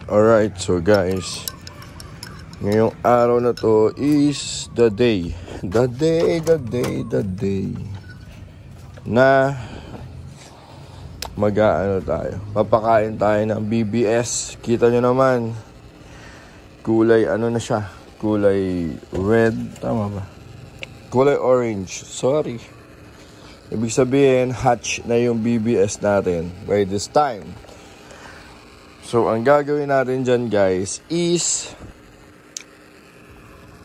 Alright, so guys, ngayong araw na to is the day na tayo, papakain tayo ng BBS. Kita nyo naman, kulay ano na siya, kulay red, tama ba? Kulay orange, sorry. Ibig sabihin, hatch na yung BBS natin by this time. So, ang gagawin natin dyan guys is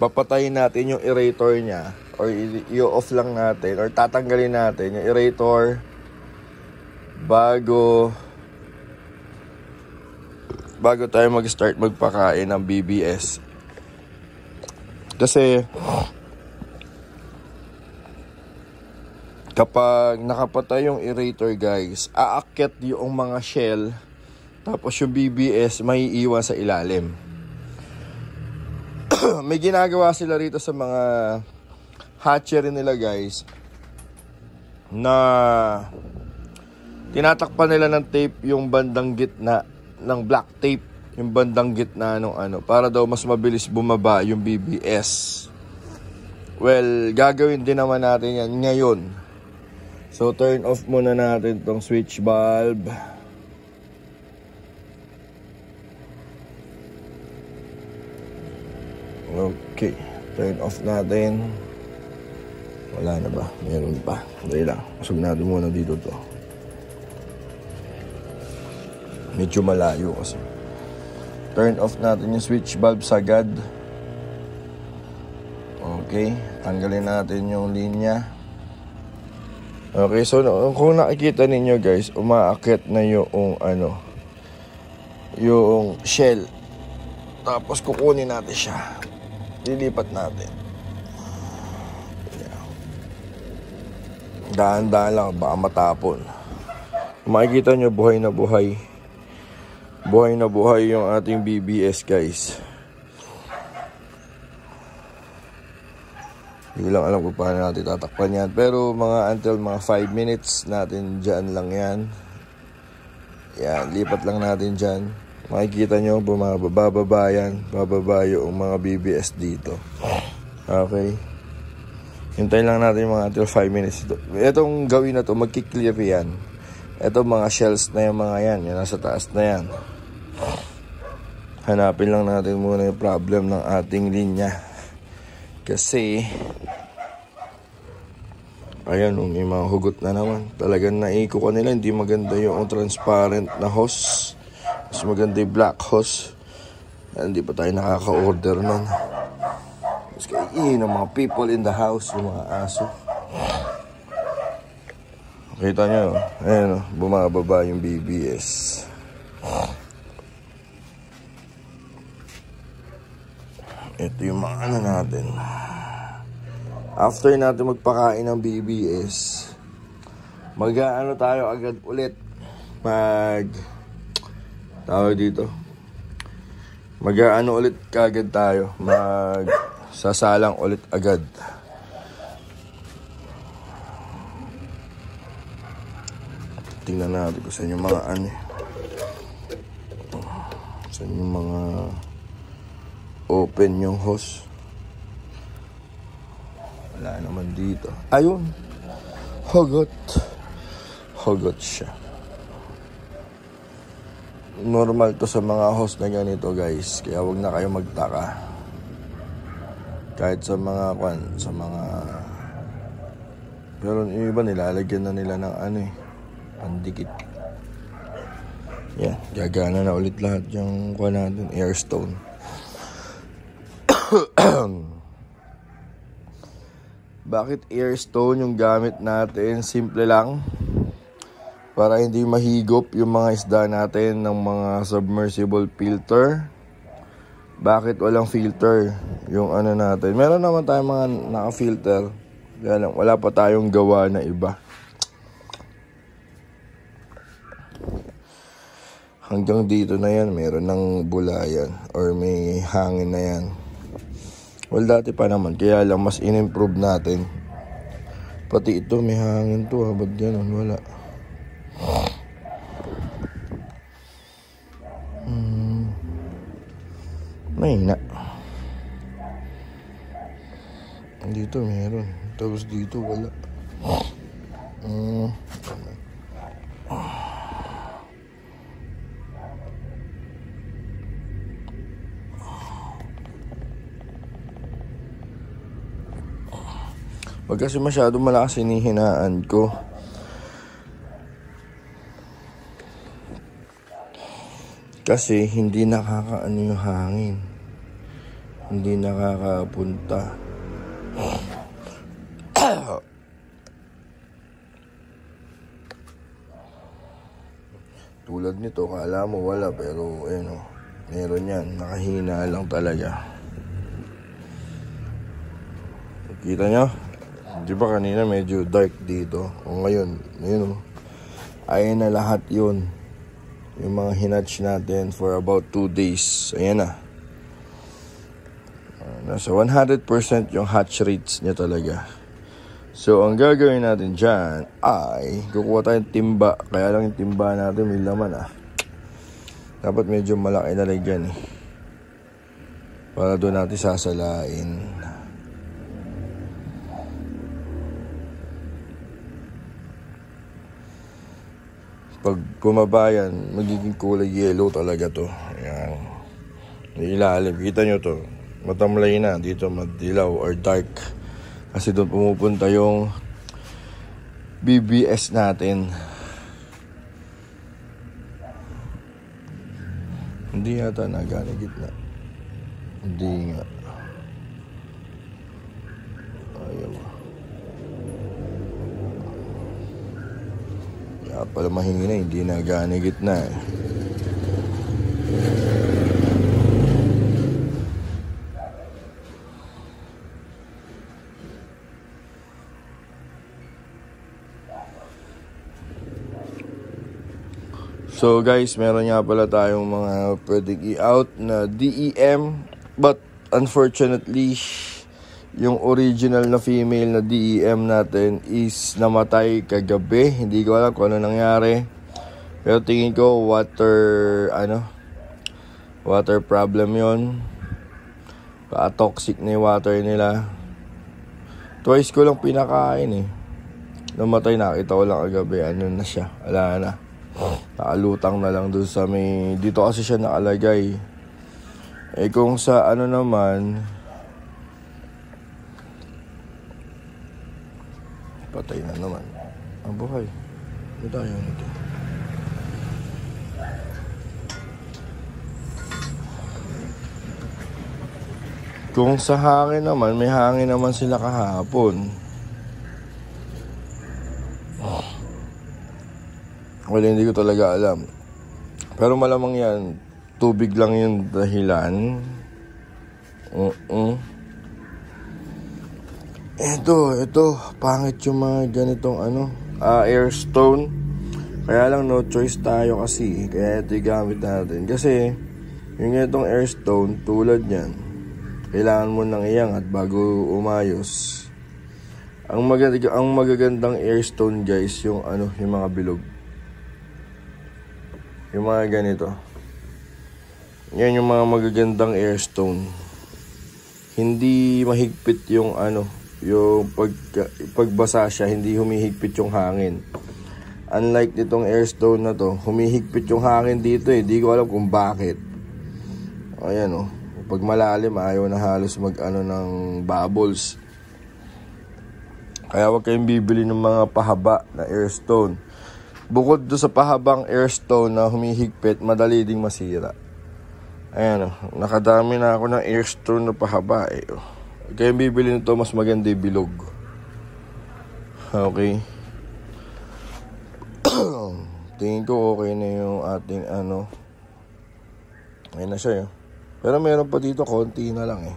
papatayin natin yung aerator niya or i-off lang natin or tatanggalin natin yung aerator bago tayo mag-start magpakain ng BBS. Kasi kapag nakapatay yung aerator guys, aakyat yung mga shell, tapos yung BBS may iiwan sa ilalim. May ginagawa sila rito sa mga hatchery nila guys, na tinatakpan nila ng tape yung bandang gitna ng black tape, yung bandang gitna ng ano, para daw mas mabilis bumaba yung BBS. Well, gagawin din naman natin yan ngayon. So, turn off muna natin tong switch valve. Okay, turn off natin. Wala na ba? Meron pa. Dahil lang, usog natin muna dito to. Medyo malayo kasi. Turn off natin yung switch valve sagad. Okay, tanggalin natin yung linya. Okay, so kung nakikita ninyo guys, umaakit na yung ano, yung shell. Tapos kukunin natin siya. Lilipat natin. Dahan-dahan lang, baka matapon. Makikita nyo, buhay na buhay. Buhay na buhay yung ating BBS guys. Hindi lang alam kung paano natin tatakpan yan. Pero until mga 5 minutes natin dyan lang yan. Yan, lipat lang natin dyan. Makikita nyo, bababa yan. Bababa yung mga BBS dito. Okay. Hintayin lang natin mga until 5 minutes. Itong gawin na to, magkiklear yan. Ito mga shells na yung mga yan. Yan, nasa taas na yan. Hanapin lang natin muna yung problem ng ating linya. Kasi ayan, may mga hugot na naman. Talagang naiko ko nila. Hindi maganda yung transparent na hose. Mas maganda yung black hose. Hindi pa tayo nakaka-order nun. Mas kainin ng mga people in the house, yung mga aso. Kita nyo, ayan, bumababa yung BBS. Ito yung mga ano natin. After natin magpakain ng BBS, mag-ano tayo agad ulit. Tawag dito. Mag-ano ulit kagad tayo. Sasalang ulit agad. Tingnan natin kung saan yung mga ano. Saan yung mga open yung hose. Wala naman dito. Ayun. Hugot. Hugot siya. Normal to sa mga hose na ganito guys. Kaya wag na kayo magtaka. Kahit sa mga pero yung iba nilalagyan na nila ng ano pandikit. Yan. Gagana na ulit lahat yung natin. Airstone. Bakit airstone yung gamit natin? Simple lang, para hindi mahigop yung mga isda natin ng mga submersible filter. Bakit walang filter yung ano natin? Meron naman tayong mga naka-filter, kaya lang wala pa tayong gawa na iba. Hanggang dito na yan, meron ng bulayan or may hangin na yan. Well, dati pa naman, kaya lang mas in-improve natin. Pati ito, may hangin to ha, ba't ganun? Wala. Mahina. Dito meron. Tapos dito wala. Wag kasi masyado malakas hinihinaan ko. Kasi hindi nakakaano yung hangin. Hindi nakakapunta. Tulad nito, kala mo wala, pero meron yan. Nakahina lang talaga. Kita nyo? Di ba kanina medyo dark dito? O ngayon, ayun na lahat yun. Yung mga hinatch natin for about 2 days. Ayan na. Nasa 100% yung hatch rates niya talaga. So, ang gagawin natin dyan ay kukuha tayong timba. Kaya lang yung timba natin may laman Dapat medyo malaki na lagyan para doon natin sasalain. Pag bumaba yan, magiging kulay yellow talaga to. Ayan. Ilalim. Kita nyo to. Matamlay na. Dito madilaw or dark. Kasi doon pumupunta yung BBS natin. Hindi yata nagana gitna. Hindi nga. Ayaw. Kaya pala mahingin na, hindi nagana gitna So guys, meron nga pala tayong mga pwedeng i-out na DEM. But unfortunately, yung original na female na DEM natin is namatay kagabi. Hindi ko alam kung ano nangyari. Pero tingin ko water problem yon. Pa-toxic na yung water nila. Twice ko lang pinakain Namatay, nakita ko lang kagabi. Ano na siya, wala na. Nakalutang na lang doon sa may... Dito kasi siya nakalagay. Kung sa naman... Patay na naman. Ang buhay. Ano tayo nito? Kung sa hangin naman, may hangin naman sila kahapon. Well, hindi ko talaga alam. Pero malamang yan, tubig lang yung dahilan. Ito, pangit yung mga ganitong airstone. Kaya lang no choice tayo kasi. Kaya ito yung gamit natin. Kasi, yung ganitong airstone, tulad yan, kailangan mo nang iangat bago umayos. Ang magagandang airstone guys, yung mga bilog. Yung mga ganito. Yan yung mga magagandang airstone. Hindi mahigpit yung yung pagbasa siya, hindi humihigpit yung hangin. Unlike nitong airstone na to, humihigpit yung hangin dito Hindi ko alam kung bakit. Ayan pag malalim, ayaw na halos ng bubbles. Kaya huwag kayong bibili ng mga pahaba na airstone. Bukod do sa pahabang airstone na humihigpit, madali ding masira. Ayan nakadami na ako ng airstone na pahaba Kaya bibili nito, mas maganda yung bilog. Okay. Tingin ko okay na yung ating Ayan na siya Pero meron pa dito, konti na lang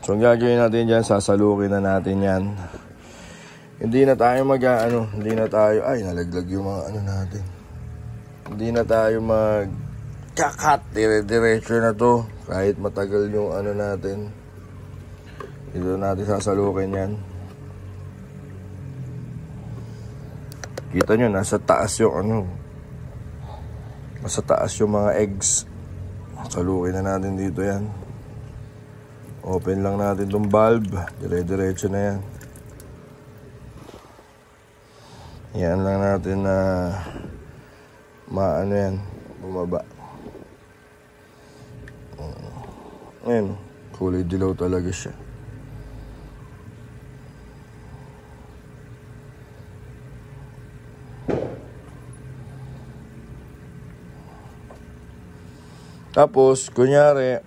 So ang gagawin natin dyan, sasalukin na natin yan. Hindi na tayo hindi na tayo, nalaglag yung mga natin. Hindi na tayo kakat, dire-diretso na to. Kahit matagal yung natin. Dito natin sasalukin yan. Kita nyo, nasa taas yung nasa taas yung mga eggs. Salukin na natin dito yan. Open lang natin tong valve. Dire-diretso na yan. Yan lang natin na maano yan, bumaba. Ayan, kulay dilaw talaga siya. Tapos, kunyari,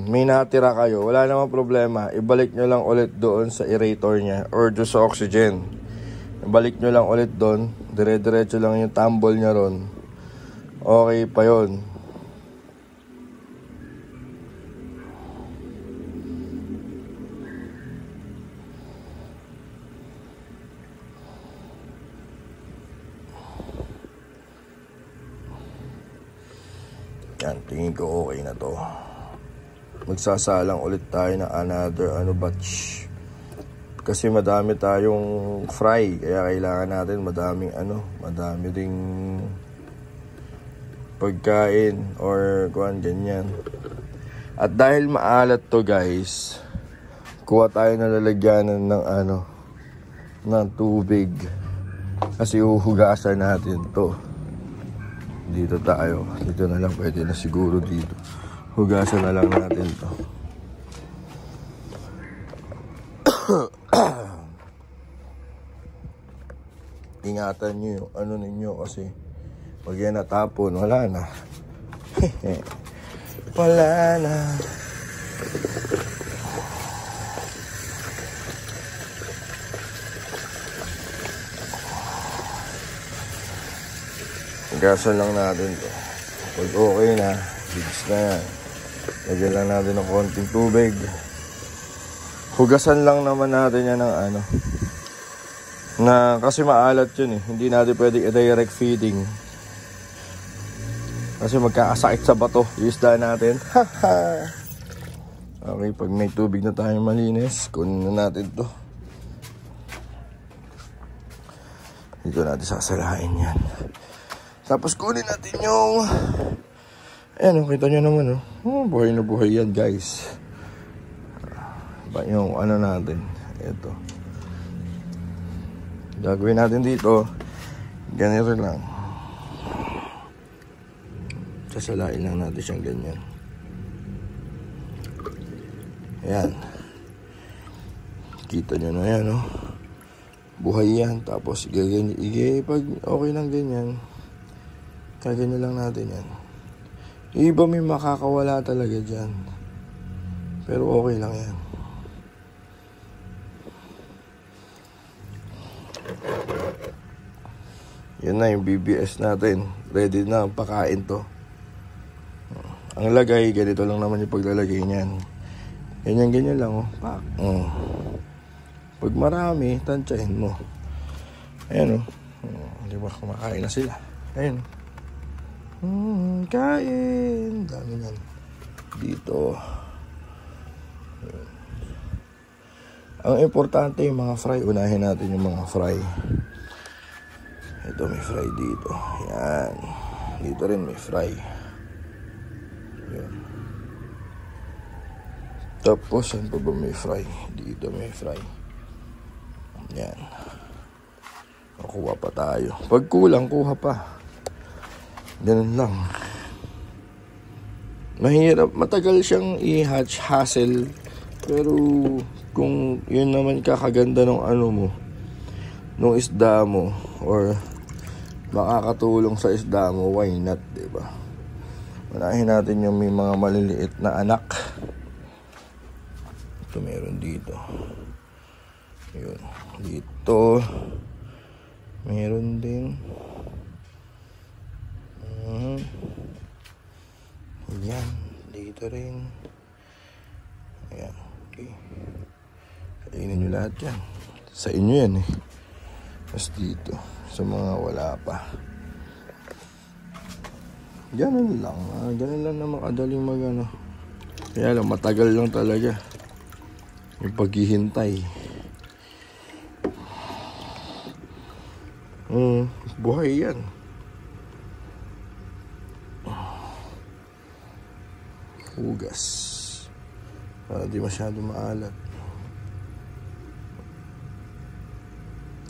may natira kayo, wala namang problema. Ibalik nyo lang ulit doon sa aerator niya or doon sa oxygen. Ibalik nyo lang ulit doon. Dire-diretso lang yung tumble niya ron. Okay pa yun. Yan, tingin ko okay na to. Magsasalang ulit tayo ng another batch. Kasi madami tayong fry, kaya kailangan natin madami ding pagkain or ganyan. At dahil maalat to guys, kuha tayo na lalagyanan ng tubig. Kasi uhugasan natin to. Dito tayo. Dito na lang. Pwede na siguro dito. Hugasan na lang natin to. Ingatan nyo yung ninyo kasi pag yan natapon, wala na. Wala na. Gasan lang natin to. Pag okay na, bigs na yan. Lagyan lang natin ng konting tubig. Hugasan lang naman natin yan ng kasi maalat yun eh. Hindi natin pwedeng i-direct feeding. Kasi magkakasakit sa bato. Isda natin. Okay, pag may tubig na tayong malinis, kunin na natin to. Dito natin sasalahin yan. Tapos kunin natin yung kita nyo naman buhay na buhay yan guys. Yung natin ito gagawin natin dito, ganito lang, sasalain lang natin siyang ganyan. Ayan, kita nyo na yan buhay yan. Tapos pag okay lang ganyan, kaganyan lang natin yan. Iba may makakawala talaga dyan, pero okay lang yan. Yan na yung BBS natin. Ready na pakain to. Ang lagay, ganito lang naman yung paglalagay niyan. Ganyan lang Pak. Pag marami, tansyahin mo. Ayan di ba kumakain na sila. Ayan. Kain. Dami yan. Dito. Ayan. Ang importante yung mga fry. Unahin natin yung mga fry. Ito may fry dito. Yan. Dito rin may fry. Yan. Tapos saan pa ba may fry? Dito may fry. Yan. Kuha pa tayo. Pag kulang, kuha pa. Ganun lang. Mahirap. Matagal siyang i-hatch, hassle. Pero kung yun naman kakaganda ng mo, nung isda mo, or makakatulong sa isda mo, why not, diba? Unahin natin yung may mga maliliit na anak. Ito meron dito. Yun. Dito meron din. Yan. Dito rin. Ayan. Okay. Kainin nyo lahat yan. Sa inyo yan eh. Tapos dito. Sa mga wala pa. Ganun lang. Ganun lang na makadaling Kaya lang, matagal lang talaga yung paghihintay. Buhay yan. Hugas. Para di masyado maalat.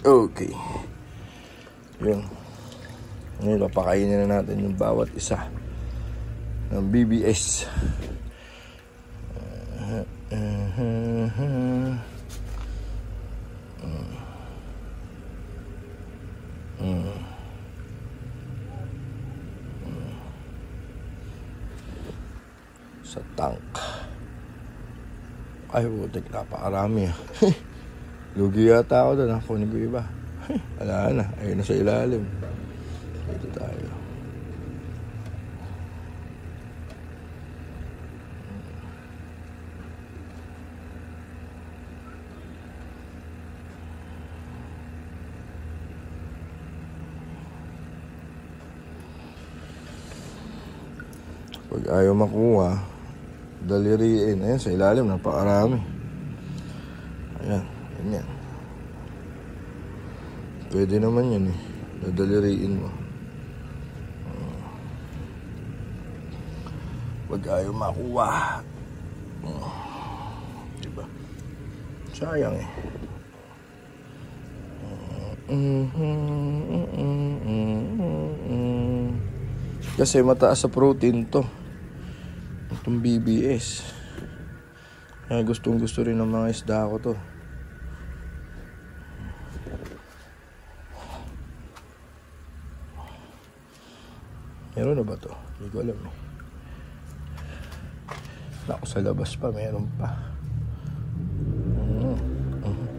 Okay. Yun. Ngayon, papakainin na natin yung bawat isa ng BBS. Sa tank. Ay, butik, napakarami. Lugi yata ako doon. Kunin ko iba. Wala na. Ayun na sa ilalim. Dito tayo. Pag ayaw makuha, daliriin. Ayan, sa ilalim, napakarami. Ayan, ganyan. Pwede naman yan eh. Dadaliriin mo. Pag ayaw makuha. Diba? Sayang eh. Kasi mataas sa protein to. Itong BBS. Kaya gustong gusto rin ng mga isda ko to. Meron na ba to? Hindi ko alam eh. Naku, sa labas pa, meron pa.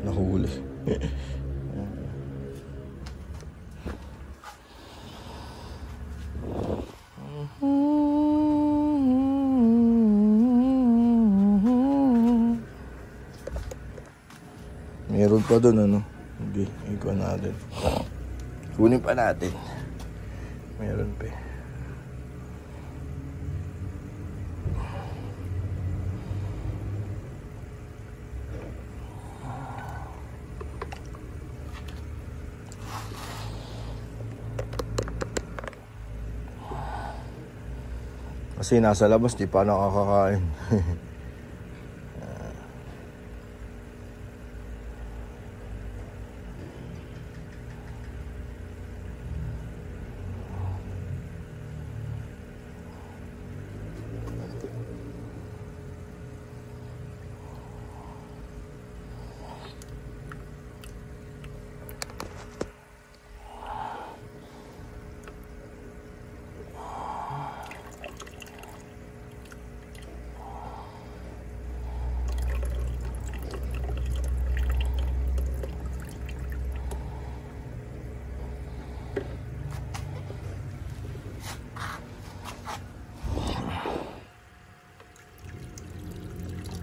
Nahuli. Meron pa doon, ano? Okay, ikaw natin. Kunin pa natin. Meron pa eh. Kasi nasa labas, di pa nakakakain.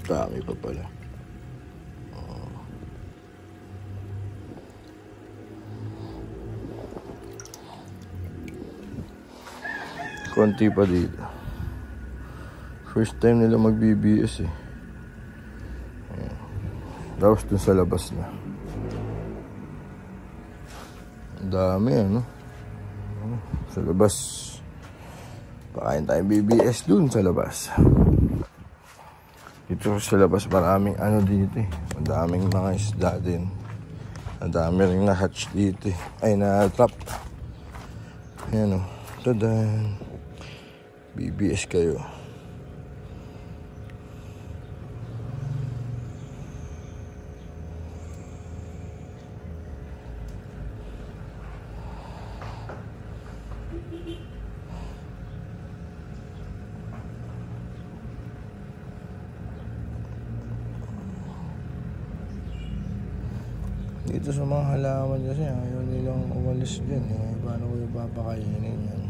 Dami pa pala. Konti pa dito. First time nila mag-BBS eh. Tapos dun sa labas na. Ang dami ano. Sa labas. Pakain tayong BBS dun sa labas. Dito sa labas maraming ano dito eh. Madaming mga isda din. Madami rin na-hatch dito eh. Ay, na-trap. Ayan o. Tadan. BBS kayo. Dito sa mga halaman kasi ayaw nilang umalis dyan eh. Paano ko yung papakainin yan?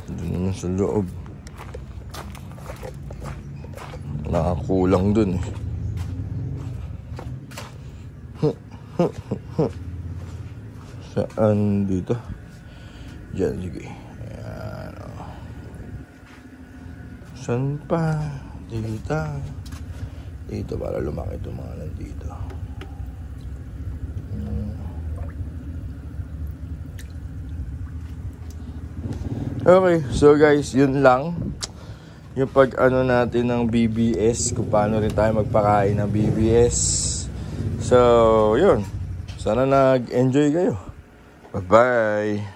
Doon naman sa loob. Nakakulang dun eh. Saan dito? Diyan, sige. Ayan o. Saan pa? Dito. dito para lumaki itong mga nandito. Okay, so guys, yun lang yung pag ano natin ng BBS, kung paano rin tayo magpakain ng BBS. So yun, sana nag-enjoy kayo. Bye bye.